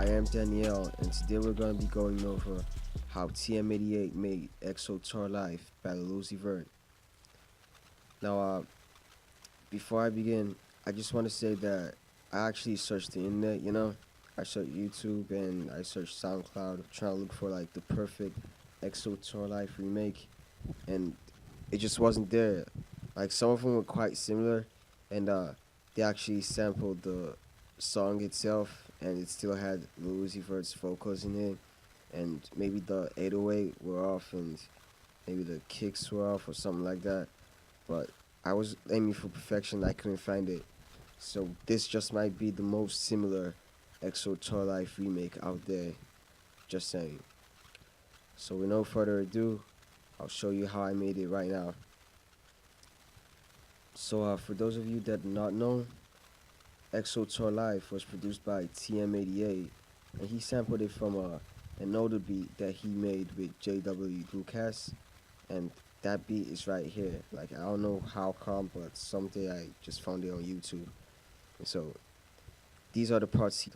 I am Danielle, and today we're going to be going over how TM88 made XO Tour Llif3 by Lil Uzi Vert. Now, before I begin, I just want to say that I actually searched the internet, I searched YouTube and I searched SoundCloud trying to look for like the perfect XO Tour Llif3 remake, and it just wasn't there. Like, some of them were quite similar, and they actually sampled the song itself, and it still had Lil Uzi Vert's vocals in it, and maybe the 808 were off, and maybe the kicks were off or something like that. But I was aiming for perfection. I couldn't find it, so this just might be the most similar XO Tour Llif3 remake out there. Just saying. So with no further ado, I'll show you how I made it right now. So for those of you that do not know, XO Tour Llif3 was produced by TM88, and he sampled it from an older beat that he made with JW Lucas, and that beat is right here. Like, I don't know how come, but someday I just found it on YouTube. And so these are the parts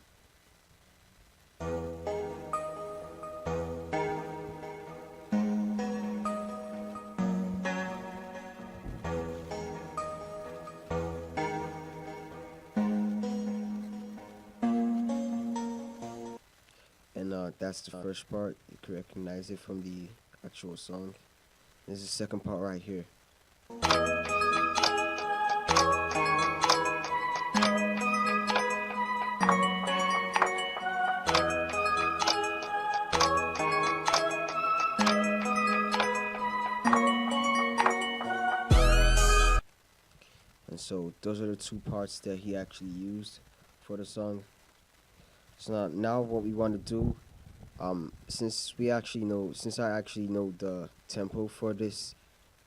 that's the first part. You can recognize it from the actual song. This is the second part right here. And so those are the two parts that he actually used for the song. So now what we want to do, since I actually know the tempo for this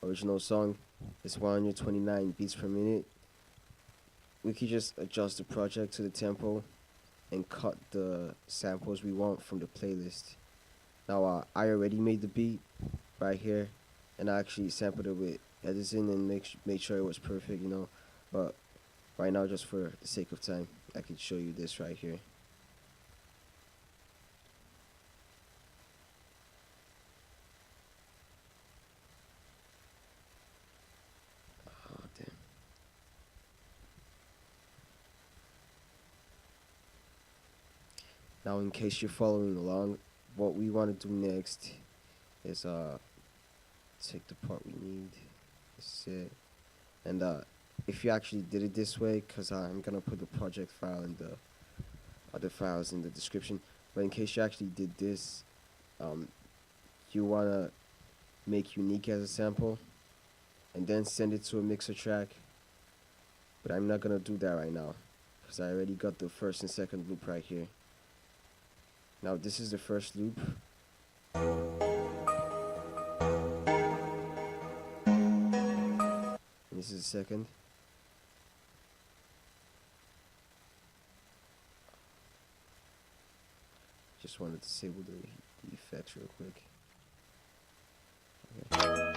original song is 129 beats per minute, we could just adjust the project to the tempo and cut the samples we want from the playlist. Now I already made the beat right here, and I actually sampled it with Edison and made sure it was perfect, but right now, just for the sake of time, I could show you this right here. Now, in case you're following along, what we want to do next is take the part we need. This is it. And if you actually did it this way, because I'm gonna put the project file and the other files in the description. But in case you actually did this, you wanna make unique as a sample, and then send it to a mixer track. But I'm not gonna do that right now, because I already got the first and second loop right here. Now this is the first loop. And this is the second. Just wanted to disable the effects real quick. Okay.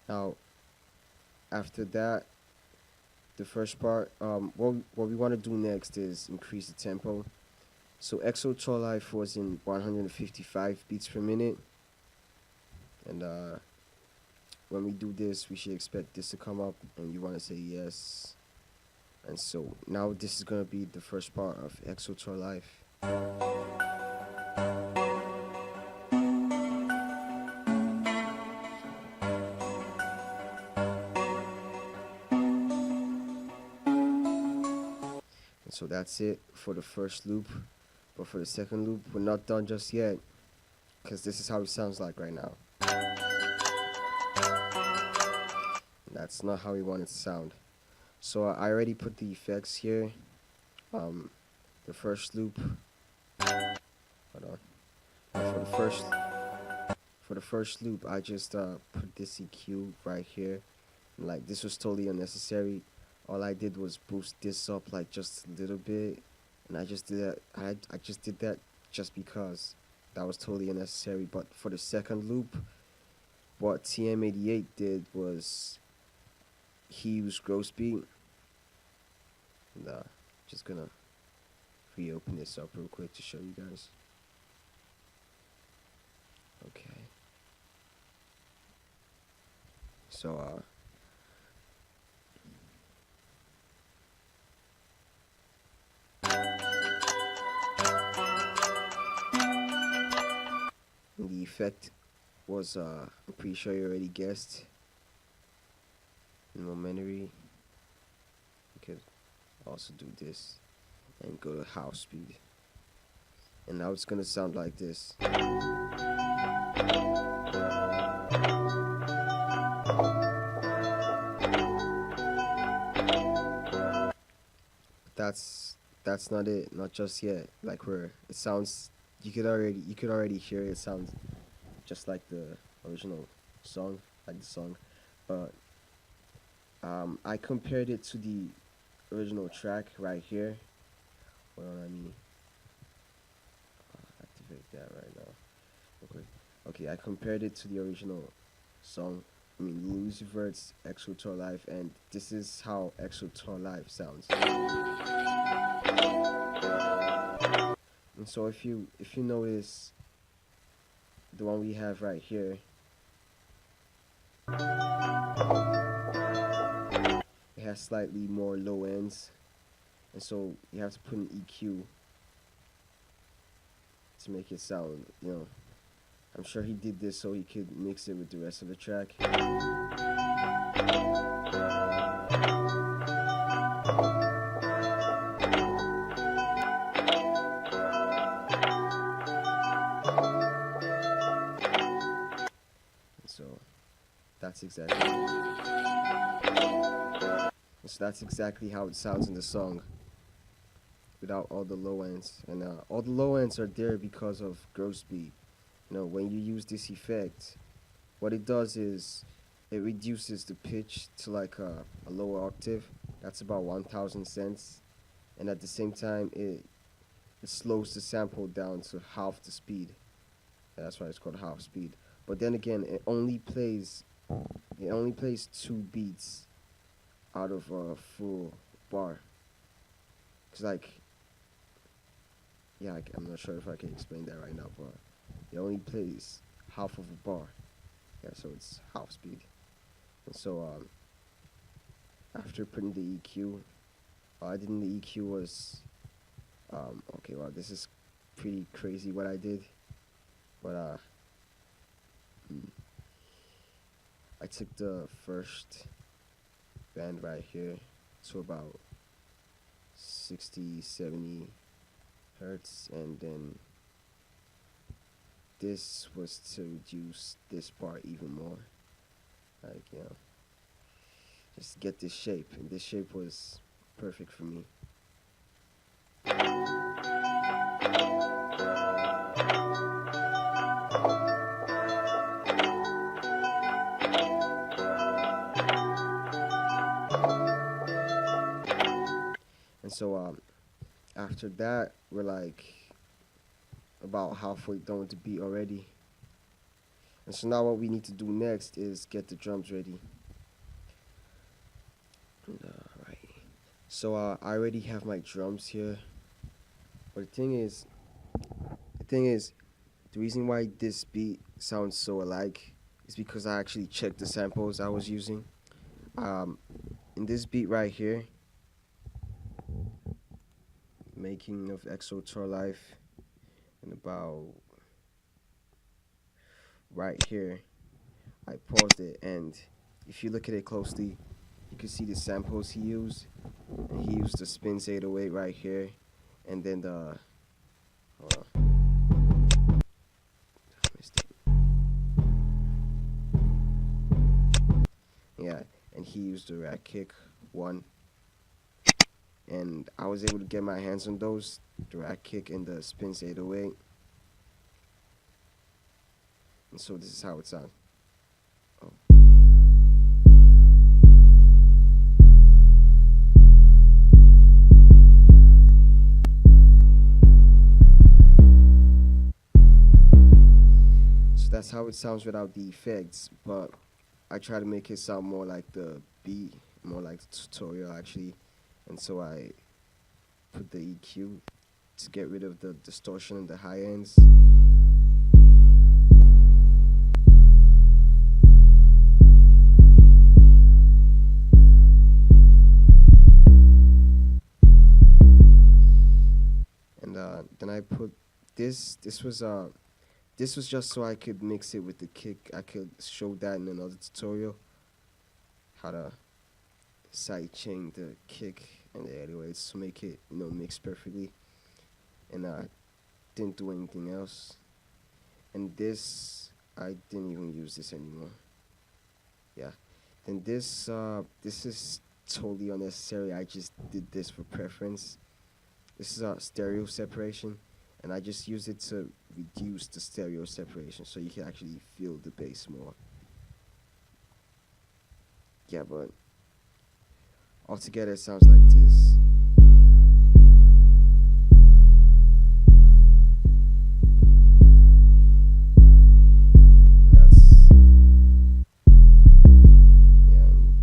Now, after that, the first part, what we want to do next is increase the tempo. So XO Tour Llif3 was in 155 beats per minute, and when we do this, we should expect this to come up, and you want to say yes. And so now this is gonna be the first part of XO Tour Llif3. So that's it for the first loop, but for the second loop, we're not done just yet, because this is how it sounds like right now. That's not how we want it to sound. So I already put the effects here. The first loop. Hold on. For the first loop, I just put this EQ right here. And, like, this was totally unnecessary. All I did was boost this up like just a little bit, and I just did that. I just did that just because that was totally unnecessary. But for the second loop, what TM88 did was he used gross beat. And just gonna reopen this up real quick to show you guys. Okay. So the effect was I'm pretty sure you already guessed. In momentary, you could also do this and go to half speed. And now it's gonna sound like this. That's not it, not just yet. Like where it sounds, you could already hear it sounds just like the original song, like the song, but I compared it to the original track right here. Hold on, let me activate that right now. Okay, I compared it to the original song. I mean, Lil Uzi Vert's XO Tour Llif3, and this is how XO Tour Llif3 sounds. And so if you notice the one we have right here, it has slightly more low ends, and so you have to put an EQ to make it sound, you know. I'm sure he did this so he could mix it with the rest of the track. So that's exactly how it sounds in the song, without all the low ends. And all the low ends are there because of gross beat. You know, when you use this effect, what it does is it reduces the pitch to like a lower octave. That's about 1,000 cents, and at the same time it slows the sample down to half the speed. That's why it's called half speed. But then again, it only plays 2 beats out of a full bar. Cause like, yeah, I'm not sure if I can explain that right now, but it only plays half of a bar. Yeah, so it's half speed. And so after putting the EQ, all I did in the EQ was okay, well, this is pretty crazy what I did, but I took the first band right here to about 60-70 hertz, and then this was to reduce this part even more, like, you know, just get this shape, and this shape was perfect for me. And so after that, we're like about halfway done with the beat already. And so now what we need to do next is get the drums ready. Right. So I already have my drums here. But the thing is, the reason why this beat sounds so alike is because I actually checked the samples I was using. In this beat right here, making of XO Tour Llif3, and about right here, I paused it, and if you look at it closely, you can see the samples he used. And he used the Spins 808 right here, and then the, hold on, I missed it. Yeah, and he used the Rack Kick 1. And I was able to get my hands on those, the Rack Kick and the Spins 808. And so this is how it sounds. Oh. So that's how it sounds without the effects, but I try to make it sound more like the beat, more like the tutorial actually. And so I put the EQ to get rid of the distortion in the high ends. And then I put this. This was just so I could mix it with the kick. I could show that in another tutorial, how to sidechain the kick and the 808s to make it, mix perfectly. And I didn't do anything else. And this, I didn't even use this anymore. Yeah. Then this is totally unnecessary. I just did this for preference. This is a stereo separation, and I just use it to reduce the stereo separation so you can actually feel the bass more. Yeah, but altogether it sounds like this.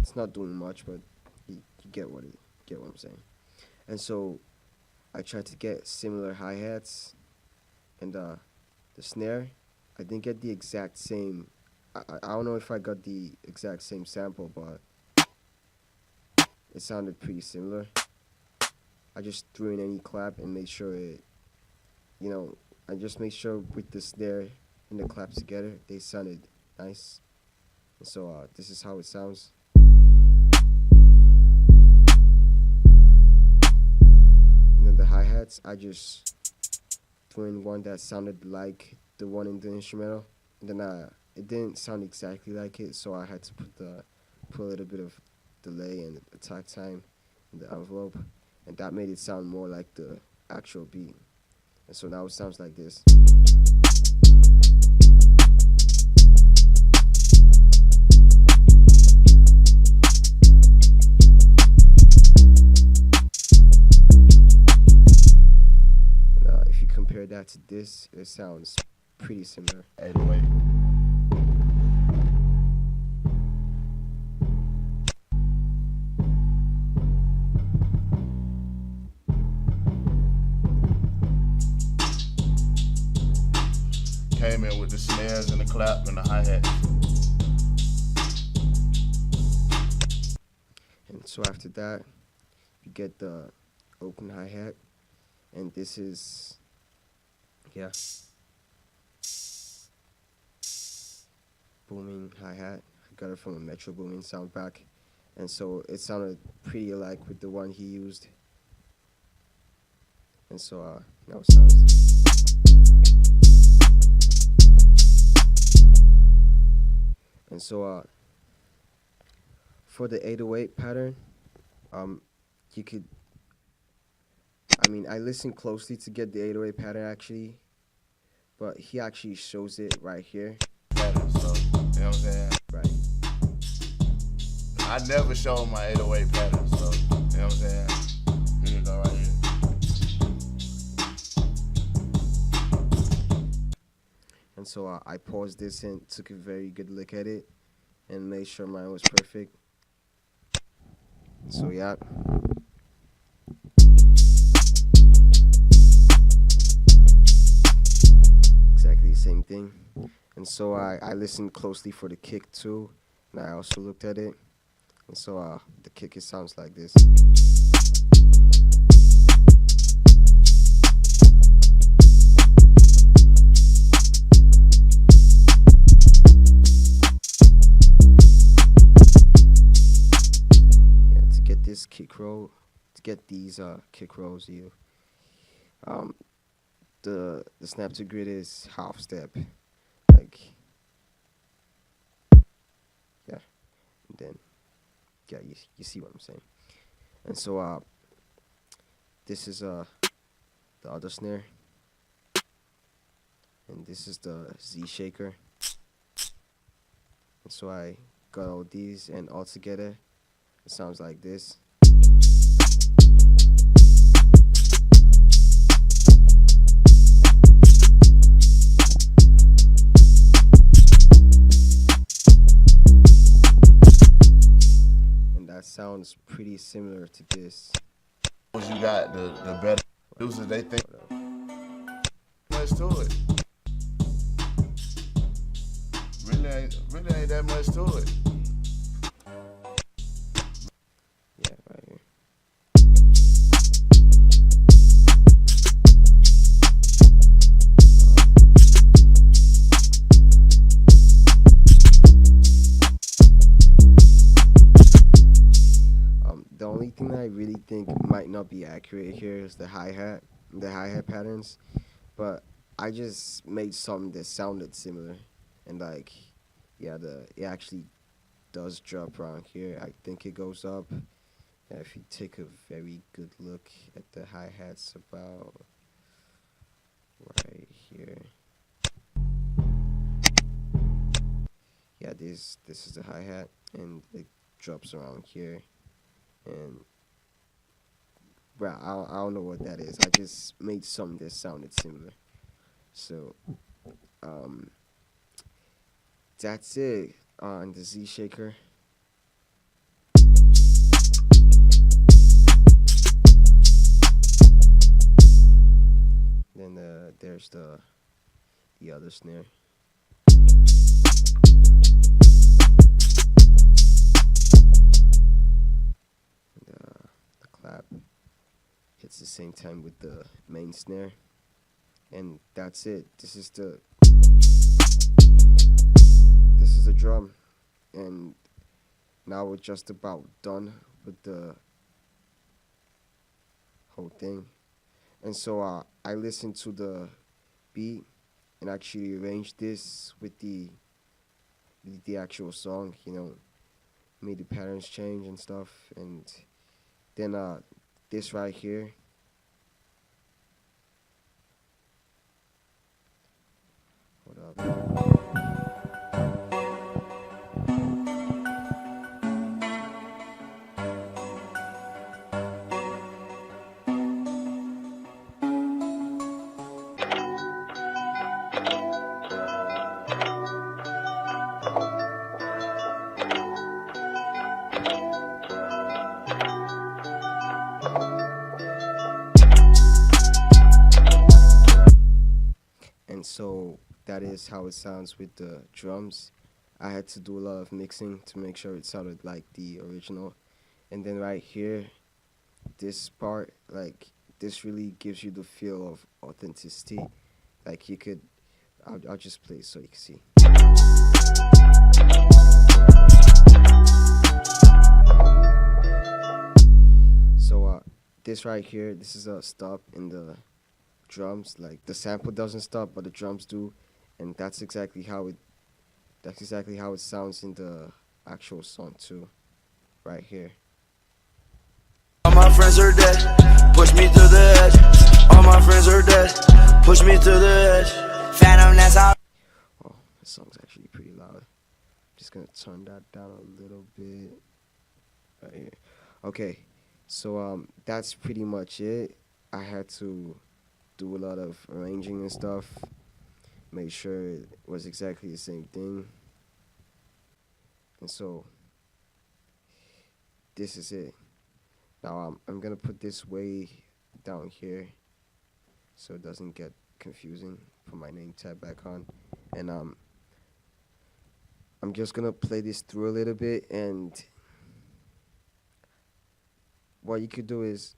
It's not doing much, but you get what I'm saying. And so I tried to get similar hi-hats and the snare. I didn't get the exact same. I don't know if I got the exact same sample, but it sounded pretty similar. I just threw in any clap and made sure I just made sure with the snare and the clap together, they sounded nice. And so this is how it sounds. The hi-hats, I just threw in one that sounded like the one in the instrumental, and then it didn't sound exactly like it, so I had to put a little bit of delay and attack time in the envelope, and that made it sound more like the actual beat. And so now it sounds like this. Compare that to this, it sounds pretty similar. Anyway. Came in with the snares and the clap and the hi-hat. And so after that, you get the open hi-hat, and this is, yeah, booming hi-hat. I got it from a Metro Boomin sound pack, and so it sounded pretty alike with the one he used. And so now it sounds. And so for the 808 pattern, you could, I listened closely to get the 808 pattern actually, but he actually shows it right here. Pattern, so, you know what I'm saying? Right. I never show my 808 pattern, so, you know what I'm saying? Here we go right here. And so I paused this and took a very good look at it and made sure mine was perfect. So yeah. Exactly the same thing. And so I listened closely for the kick too, and I also looked at it. And so the kick, it sounds like this. This kick roll, to get these kick rolls, the snap to grid is half step, like, yeah, and then yeah, you see what I'm saying. And so this is the other snare, and this is the Z shaker. And so I got all these, and all together it sounds like this. And that sounds pretty similar to this. Once you got the better producers, they think much to it. Really ain't that much to it. Yeah, right here. The only thing that I really think might not be accurate here is the hi-hat patterns, but I just made something that sounded similar, and like, yeah, it actually does drop around here. I think it goes up. Yeah, if you take a very good look at the hi-hats about right here. Yeah, this is the hi-hat, and it drops around here. And well, I don't know what that is. I just made something that sounded similar. So that's it on the Z shaker. Then there's the other snare. The clap hits the same time with the main snare, and that's it. This is the drum, and now we're just about done with the whole thing. And so I listened to the beat and actually arranged this with the actual song, made the patterns change and stuff. And then this right here, hold up. And so that is how it sounds with the drums. I had to do a lot of mixing to make sure it sounded like the original. And then right here, this part, like, this really gives you the feel of authenticity. Like, you could, I'll just play it so you can see. So this right here, this is a stop in the drums. Like, the sample doesn't stop, but the drums do, and that's exactly how it sounds in the actual song too, right here. All my friends are dead, push me to the edge. All my friends are dead, push me to the edge. Phantom, that's how. Oh, this song's actually pretty loud. Just gonna turn that down a little bit right here. Okay, so that's pretty much it. I had to do a lot of arranging and stuff, make sure it was exactly the same thing. And so this is it. Now I'm gonna put this way down here so it doesn't get confusing. Put my name tag back on, and I'm just gonna play this through a little bit. And what you could do is,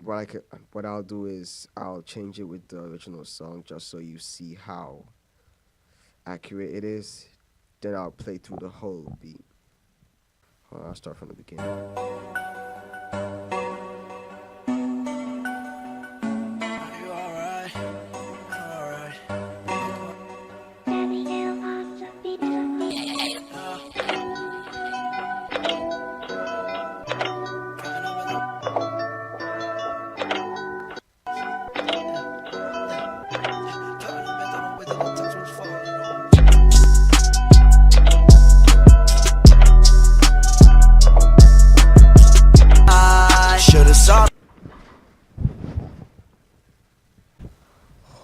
what I'll do is I'll change it with the original song just so you see how accurate it is. Then I'll play through the whole beat. I'll start from the beginning.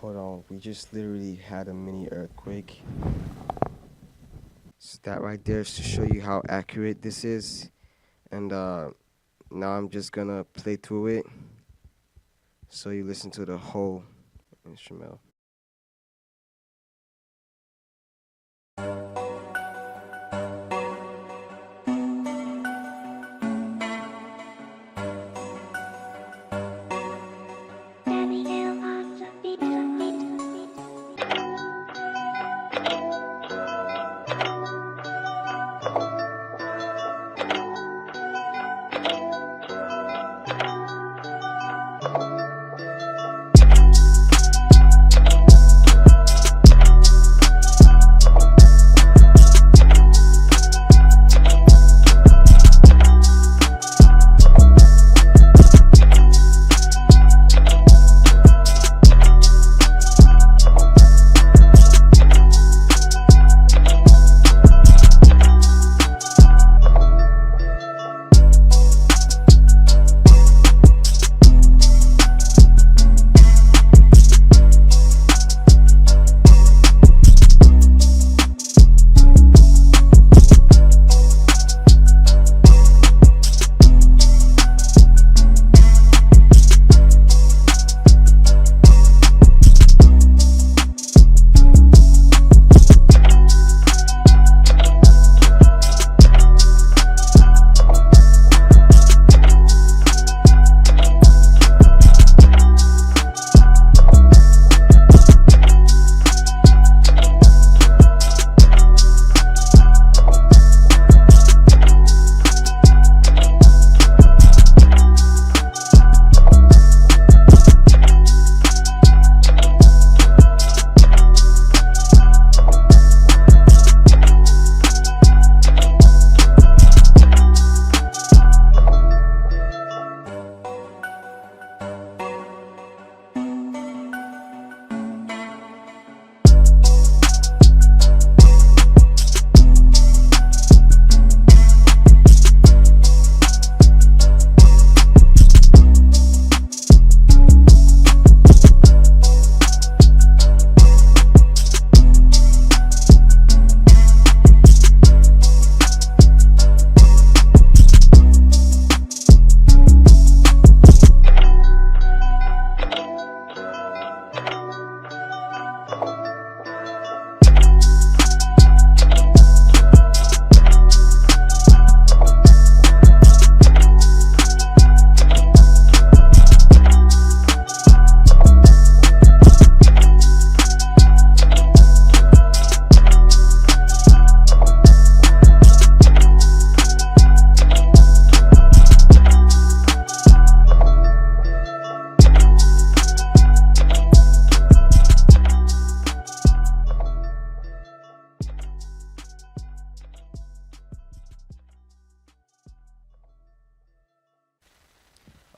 Hold on, we just literally had a mini earthquake. So that right there is to show you how accurate this is. And Now I'm just gonna play through it so you listen to the whole instrumental.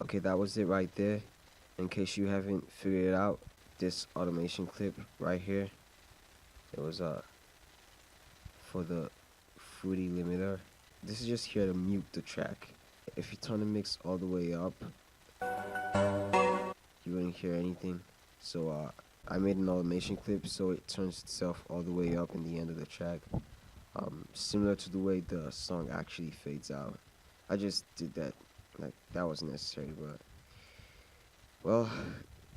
Okay, that was it right there. In case you haven't figured it out, this automation clip right here, it was for the fruity limiter. This is just here to mute the track. If you turn the mix all the way up, you wouldn't hear anything. So I made an automation clip so it turns itself all the way up in the end of the track, similar to the way the song actually fades out. I just did that, like that wasn't necessary, but well,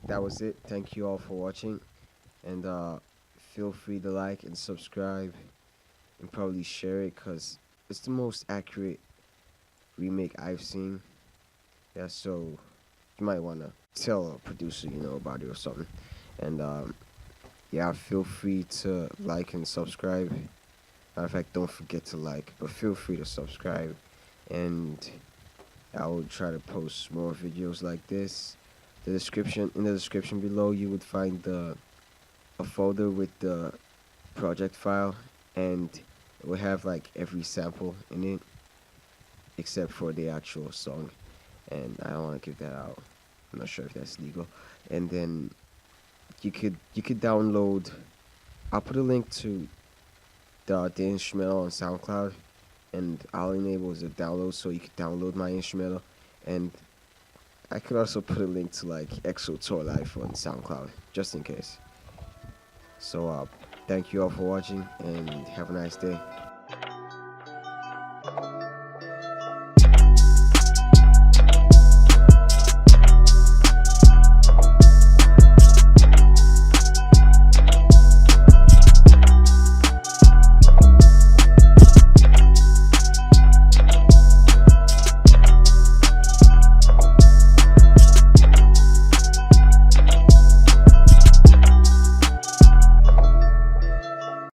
that was it. Thank you all for watching, and feel free to like and subscribe and probably share it, because it's the most accurate remake I've seen. Yeah, so you might want to tell a producer you know about it or something. And yeah, feel free to like and subscribe. Matter of fact, don't forget to like, but feel free to subscribe, and I will try to post more videos like this. In the description below, you would find a folder with the project file, and it will have like every sample in it except for the actual song, and I don't want to give that out. I'm not sure if that's legal. And then you could download. I'll put a link to the instrumental on SoundCloud, and I'll enable the download so you can download my instrumental. And I could also put a link to like XO Tour Llif3 on SoundCloud just in case. So thank you all for watching, and have a nice day.